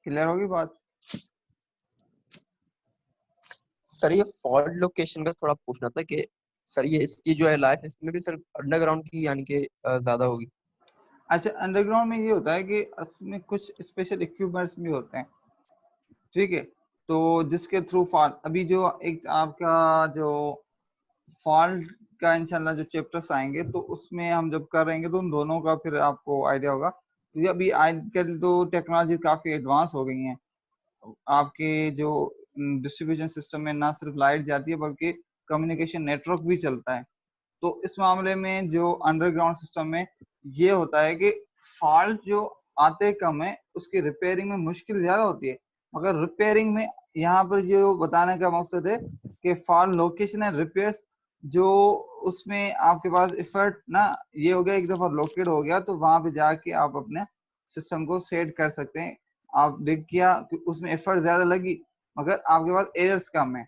क्लियर होगी बात? सर ये फॉल्ट लोकेशन का थोड़ा पूछना था कि सर ये इसकी जो है लाइफ इसमें भी सर अंडरग्राउंड की यानी कि ज्यादा होगी। अच्छा, अंडरग्राउंड में ये होता है कि इसमें कुछ स्पेशल इक्विपमेंट्स भी होते हैं, ठीक है, तो जिसके थ्रू फॉल्ट, अभी जो एक आपका जो फॉल्ट का इंशाल्लाह जो चैप्टर्स आएंगे तो उसमें हम जब करेंगे तो उन दोनों का फिर आपको आइडिया होगा, क्योंकि अभी आजकल तो टेक्नोलॉजी काफी एडवांस हो गई हैं। आपके जो डिस्ट्रीब्यूशन सिस्टम में ना सिर्फ लाइट जाती है बल्कि कम्युनिकेशन नेटवर्क भी चलता है। तो इस मामले में जो अंडरग्राउंड सिस्टम में ये होता है कि फॉल्ट जो आते कम है, उसकी रिपेयरिंग में मुश्किल ज्यादा होती है, मगर रिपेयरिंग में यहाँ पर जो बताने का मकसद है कि फॉल्ट लोकेशन एंड रिपेयर्स जो उसमें आपके पास एफर्ट ना, ये हो गया एक दफा लोकेट हो गया तो वहां पे जाके आप अपने सिस्टम को सेट कर सकते हैं। आप देख किया कि उसमें एफर्ट ज्यादा लगी मगर आपके पास एरर्स कम है,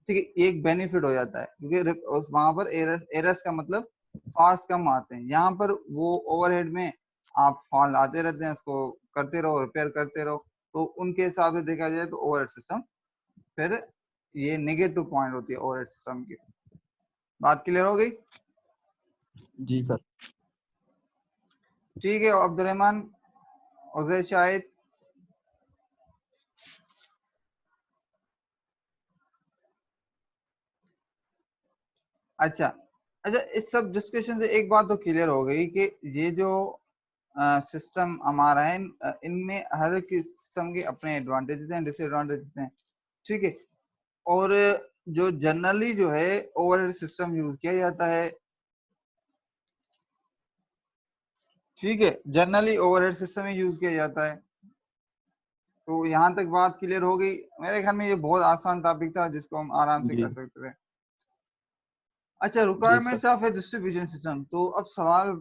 ठीक है, एक बेनिफिट हो जाता है क्योंकि उस वहां पर एरर्स का मतलब फॉल्ट्स कम आते हैं। यहाँ पर वो ओवरहेड में आप फॉल्ट आते रहते हैं, उसको करते रहो, रिपेयर करते रहो, तो उनके हिसाब से देखा जाए तो ओवरहेड सिस्टम फिर ये नेगेटिव पॉइंट होती है ओवरहेड सिस्टम की। बात क्लियर हो गई? जी सर। ठीक है, अब्दुलरहमान, उजैर शाहिद, अच्छा अच्छा, इस सब डिस्कशन से एक बात तो क्लियर हो गई कि ये जो सिस्टम हमारा है इनमें हर किस्म के अपने एडवांटेजेस हैं, डिसएडवांटेजेस हैं, ठीक है, और जो जनरली जो है ओवरहेड सिस्टम यूज किया जाता है, ठीक है, जनरली ओवरहेड सिस्टम ही यूज किया जाता है। तो यहाँ तक बात क्लियर हो गई। मेरे ख्याल में ये बहुत आसान टॉपिक था जिसको हम आराम से जी कर सकते थे। अच्छा, जी sir. Requirements of a distribution system, तो अब सवाल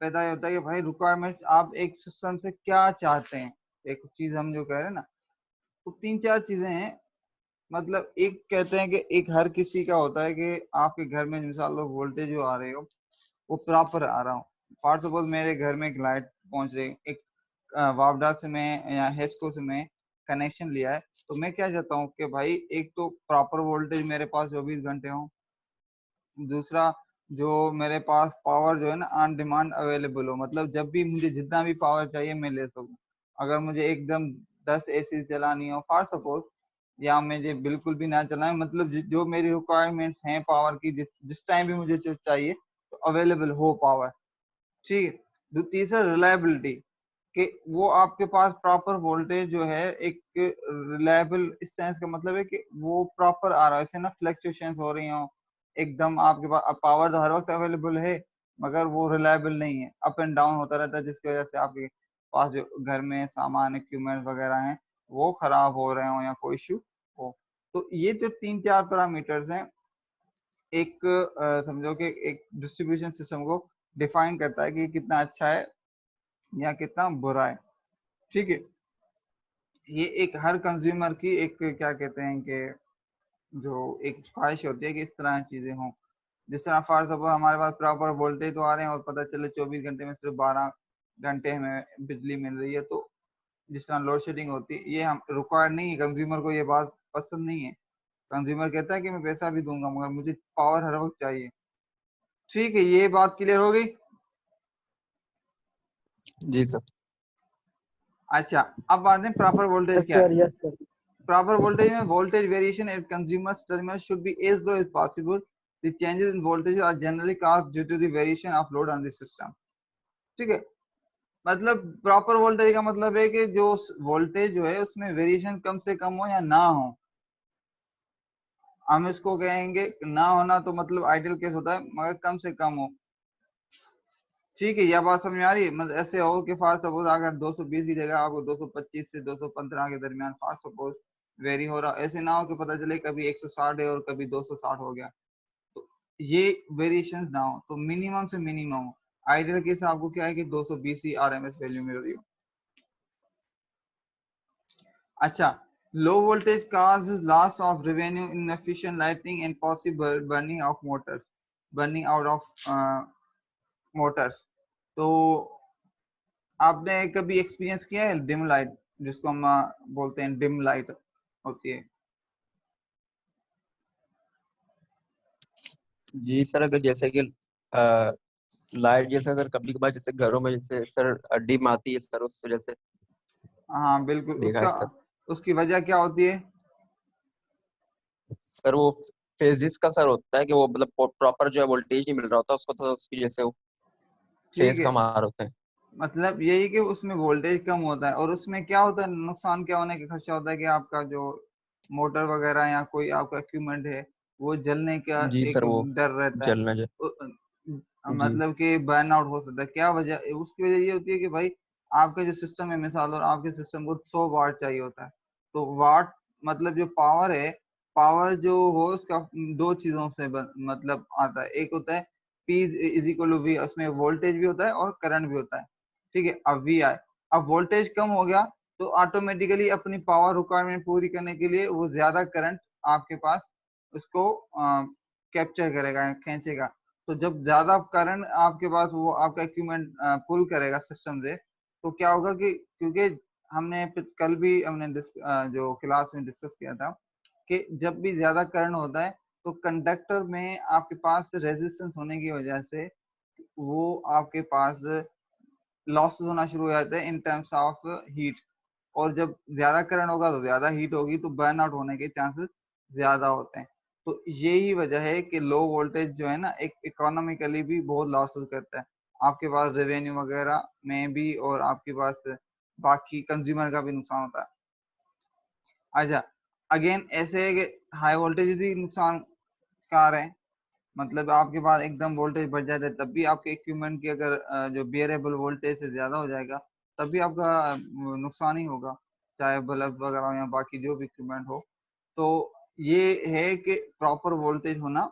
पैदा होता है कि भाई रिक्वायरमेंट्स आप एक सिस्टम से क्या चाहते हैं। एक चीज हम जो कह रहे हैं ना, तो तीन चार चीजें हैं, मतलब एक कहते हैं कि एक हर किसी का होता है कि आपके घर में मिसाल लो वोल्टेज जो आ रहे हो वो प्रॉपर आ रहा हो। फॉर सपोज मेरे घर में एक लाइट पहुंच रही, एक वावडा से मैं या हेस्को से मैं कनेक्शन लिया है, तो मैं क्या चाहता हूँ कि भाई एक तो प्रॉपर वोल्टेज मेरे पास 24 घंटे हो, दूसरा जो मेरे पास पावर जो है ना ऑन डिमांड अवेलेबल हो, मतलब जब भी मुझे जितना भी पावर चाहिए मैं ले सकूं। अगर मुझे एकदम 10 एसी चलानी हो फॉर सपोज, या मुझे बिल्कुल भी ना चलाए, मतलब जो मेरी रिक्वायरमेंट्स हैं पावर की, जिस टाइम भी मुझे चाहिए तो अवेलेबल हो पावर, ठीक है। तीसरा रिलायबिलिटी, कि वो आपके पास प्रॉपर वोल्टेज जो है एक रिलायबल, इस सेंस का मतलब है कि वो प्रॉपर आ रहा है, ऐसे ना फ्लक्चुएशंस हो रही हो एकदम, आपके पास पावर तो हर वक्त अवेलेबल है मगर वो रिलायबल नहीं है, अप एंड डाउन होता रहता है, जिसकी वजह से आपके पास जो घर में सामान इक्विपमेंट वगैरह हैं वो खराब हो रहे हो या कोई इश्यू हो। तो ये जो तीन चार पैरामीटर्स हैं एक समझो कि एक डिस्ट्रीब्यूशन सिस्टम को डिफाइन करता है कि कितना अच्छा है या कितना बुरा है, ठीक है। ये एक हर कंज्यूमर की एक क्या कहते हैं कि जो एक ख्वाहिश होती है कि इस तरह की चीजें हों। जिस तरह फॉर सपोज हमारे पास प्रॉपर वोल्टेज तो आ रहे हैं और पता चले 24 घंटे में सिर्फ 12 घंटे हमें बिजली मिल रही है, तो जिस तरह लोड शेडिंग होती है ये हम रिक्वायर्ड नहीं है, कंज्यूमर को ये बात पसंद नहीं है। कंज्यूमर कहता है कि मैं पैसा भी दूंगा मगर मुझे पावर हर वक्त चाहिए, ठीक है, ये बात क्लियर हो गई। जी सर। अच्छा, अब बात है प्रॉपर वोल्टेज क्या है। Yes sir. Proper voltage में voltage variation at consumer's terminal should be as low as possible. The changes in voltage are generally caused due to the variation of load on the system. ठीक है, मतलब proper voltage का मतलब है कि जो voltage जो है उसमें वेरिएशन कम से कम हो या ना हो। हम इसको कहेंगे ना होना तो मतलब आइडियल केस होता है मगर कम से कम हो, ठीक है। यह बात समझ में आ रही है? मतलब ऐसे हो कि फॉर सपोज अगर 220 की जगह आपको 225 से 215 के दरमियान फॉर सपोज वेरी हो रहा, ऐसे ना हो कि पता चले कभी 160 है और कभी 260 हो गया। तो ये वेरिएशन ना हो, तो मिनिमम से मिनिमम हो। आइडियल केस आपको क्या है कि 220 ही आरएमएस वैल्यू मिल रही हो। अच्छा, low voltage causes loss of revenue, inefficient lighting and possible burning of motors, burning out of motors। तो आपने कभी एक्सपीरियंस किया है डिम लाइट, जिसको हम बोलते हैं डिम लाइट होती है? जी सर, अगर जैसे कि लाइट जैसे अगर कभी कभार जैसे घरों में जैसे सर डिम आती है सर, उस वजह से हाँ बिल्कुल, देखा है उसका सर। उसकी वजह क्या होती है? सर वो फेजिस का सर होता है कि वो मतलब प्रॉपर जो है वोल्टेज नहीं मिल रहा होता उसको, तो उसकी जैसे वो ठीक फेज है, कम आ रहे होते हैं। मतलब यही कि उसमें वोल्टेज कम होता है, और उसमें क्या होता है, नुकसान क्या होने का खर्चा होता है कि आपका जो मोटर वगैरह या कोई आपका इक्विपमेंट है वो जलने का जी एक सर, वो डर रहता है। जलना जो। जी मतलब कि बर्न आउट हो सकता है। क्या वजह, उसकी वजह ये होती है कि भाई आपका जो सिस्टम है, मिसाल और आपके सिस्टम को 100 वाट चाहिए होता है, तो वाट मतलब जो पावर है, पावर जो हो उसका दो चीजों से मतलब आता है। एक होता है P is equal to V, उसमें वोल्टेज भी होता है और करंट भी होता है। ठीक है, अब वी आई, अब वोल्टेज कम हो गया तो ऑटोमेटिकली अपनी पावर रिक्वायरमेंट पूरी करने के लिए वो ज्यादा करंट आपके पास उसको कैप्चर करेगा, खींचेगा। तो जब ज्यादा करंट आपके पास वो आपका इक्विपमेंट पुल करेगा सिस्टम से, तो क्या होगा कि क्योंकि हमने कल भी हमने जो क्लास में डिस्कस किया था कि जब भी ज्यादा करंट होता है तो कंडक्टर में आपके पास रेजिस्टेंस होने की वजह से वो आपके पास लॉसेस होना शुरू हो जाते हैं इन टर्म्स ऑफ हीट। और जब ज्यादा करंट होगा तो ज्यादा हीट होगी, तो बर्न आउट होने के चांसेस ज्यादा होते हैं। तो यही वजह है कि लो वोल्टेज जो है ना, एक इकोनॉमिकली भी बहुत लॉसेस करता है, आपके पास रेवेन्यू वगैरह में भी, और आपके पास बाकी कंज्यूमर का भी नुकसान होता है। अच्छा, अगेन ऐसे है कि हाई वोल्टेज भी नुकसान कार है, मतलब आपके पास एकदम वोल्टेज बढ़ जाता है, तब भी आपके इक्विपमेंट की अगर जो बियरेबल वोल्टेज से ज्यादा हो जाएगा, तब भी आपका नुकसान ही होगा, चाहे बल्ब वगैरह या बाकी जो भी इक्विपमेंट हो। तो ये है कि प्रॉपर वोल्टेज होना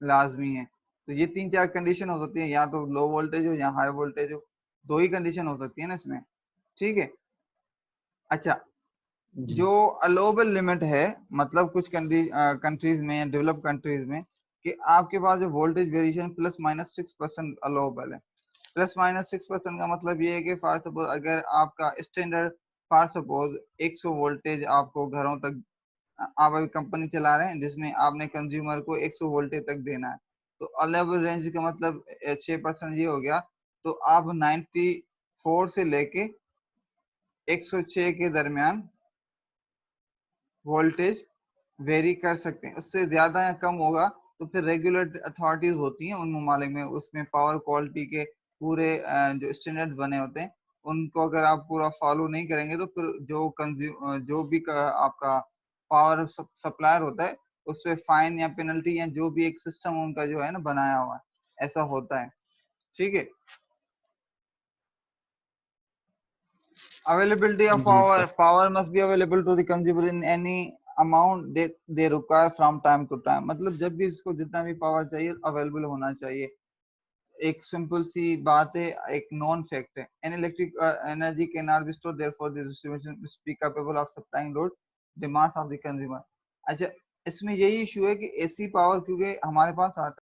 लाजमी है। तो ये 3-4 कंडीशन हो सकती है, या तो लो वोल्टेज हो या हाई वोल्टेज हो, दो ही कंडीशन हो सकती है ना इसमें। ठीक है। अच्छा, जी जो अलोबल लिमिट है, मतलब कुछ कंट्रीज में, डेवलप कंट्रीज में, कि आपके पास जो वोल्टेज वेरिएशन +-6% अलोबल है। +-6% का मतलब ये है कि फॉर सपोज अगर आपका स्टैंडर्ड फॉर सपोज 100 वोल्टेज आपको घरों तक, आप अभी कंपनी चला रहे हैं जिसमें आपने कंज्यूमर को 100 वोल्टेज तक देना है, तो अलोबल रेंज का मतलब 6% ये हो गया। तो आप 94 से लेके 106 के दरमियान वोल्टेज वेरी कर सकते हैं। उससे ज्यादा या कम होगा तो फिर रेगुलेटरी अथॉरिटीज होती हैं उन ममालिक में, उसमें पावर क्वालिटी के पूरे जो स्टैंडर्ड्स बने होते हैं, उनको अगर आप पूरा फॉलो नहीं करेंगे तो फिर जो भी आपका पावर सप्लायर होता है उस पर फाइन या पेनल्टी या जो भी एक सिस्टम उनका जो है ना बनाया हुआ है, ऐसा होता है। ठीक है। Availability of जी power. Sir. Power must be available to the consumer in any amount that they require from time to time. मतलब जब भी इसको जितना भी पावर चाहिए अवेलेबल होना चाहिए। एक सिंपल सी बात है, एक नॉन फैक्ट है। An electric energy can not be stored, therefore the distribution must be capable of supplying load demands of the consumer. अच्छा, इसमें यही इशू है कि एसी पावर क्योंकि हमारे पास आता